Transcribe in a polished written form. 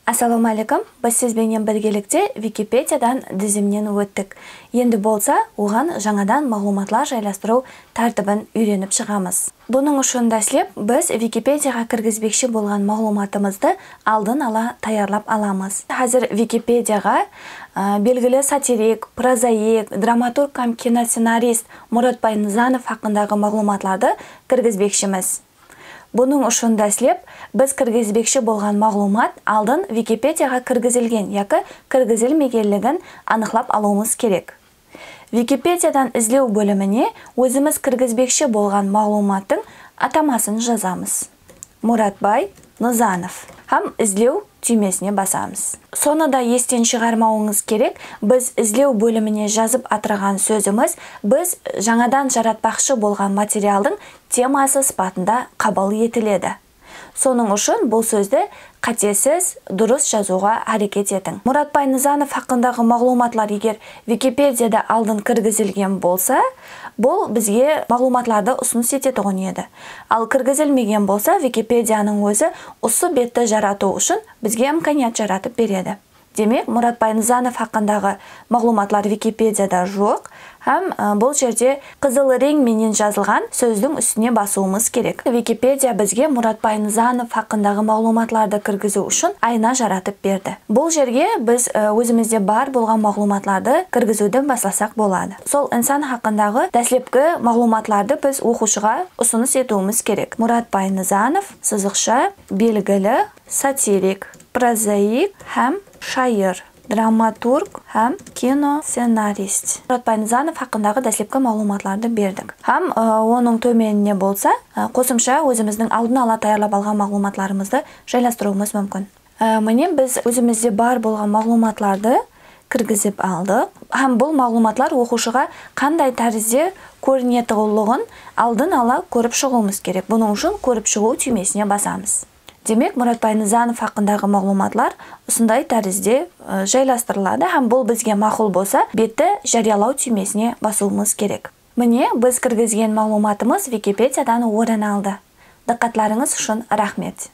Ассаламу алейкум. Біз сізбенен біргелікте Википедиядан дізімнен өттік. Енді болса, оған жаңадан мағлуматлар жайластыру тәртібін үйреніп шығамыз. Бұның үшін дәслеп, біз Википедияға кіргізбекші болған мағлуматымызды алдын ала таярлап аламыз. Қазір Википедияға белгілі сатирик, прозаик, драматург һәм киносценарист Мұратбай Нызанов хақындағы мағлуматларды кіргізбекшіміз. Бұның үшін дәслеп, біз кіргізбекші болған мағлумат алдын Википедияға кіргізілген, яки кіргізілмегенлігін анықлап алуымыз керек. Википедиядан іздеу бөліміне өзіміз кіргізбекші болған мағлуматтың атамасын жазамыз. Мұратбай Нызанов. Һәм іздеу түймесіне басамыз. Соны да естен шығармауыңыз керек, біз іздеу бөліміне жазып атырған сөзіміз, біз жаңадан жаратпақшы болған материалдың темасы сипатында қабыл етіледі. Соның үшін бұл сөзді қатесіз, дұрыс жазуға әрекет етің. Мұратбай Нызанов хақындағы мағлуматлар егер Википедияда алдын кіргізілген болса, бұл бізге мағлуматларды ұсыныс ететұғын еді. Ал кіргізілмеген болса, Википедияның өзі осы бетті жарату үшін бізге имканият жаратып береді. Демек, Мұратбай Нызанов хақындағы мағлуматлар Википедияда жоқ, һәм бұл жерде қызыл реңменен жазылған сөздің үстіне басуымыз керек. Википедия бізге Мұратбай Нызанов хақындағы мағлуматларды кіргізу үшін айна жаратып берді. Бұл жерге біз өзімізде бар болған мағлуматларды кіргізуден басласақ болады. Сол инсан хақындағы дәслепкі мағлуматларды біз оқушыға ұсыныс етуіміз керек. Мұратбай Нызанов сызықша белгілі сатирик, прозаик һәм шайыр, драматург һәм киносценарист. Мұратбай Нызанов хақындағы дәслепкі мағлуматларды бердік. Һәм оның төменіне болса, қосымша өзіміздің алдын ала таярлап алған мағлуматларымызды жайластыруымыз мүмкін. Міне біз өзімізде бар болған мағлуматларды кіргізіп алдық. Һәм бұл мағлуматлар оқушыға қандай тәрізде көрінетұғылығын алдын ала көріп шығуымыз керек. Бұның үшін көріп шығу түймесіне басамыз. Демек, Мұратбай Нызанов хақындағы мағлуматлар осындай тәрізде жайластырылады, һәм бұл бізге мақұл болса, бетті жариялау түймесіне басуымыз керек. Міне, біз кіргізген мағлуматымыз Википедиядан орын алды. Диққатларыңыз үшін рахмет.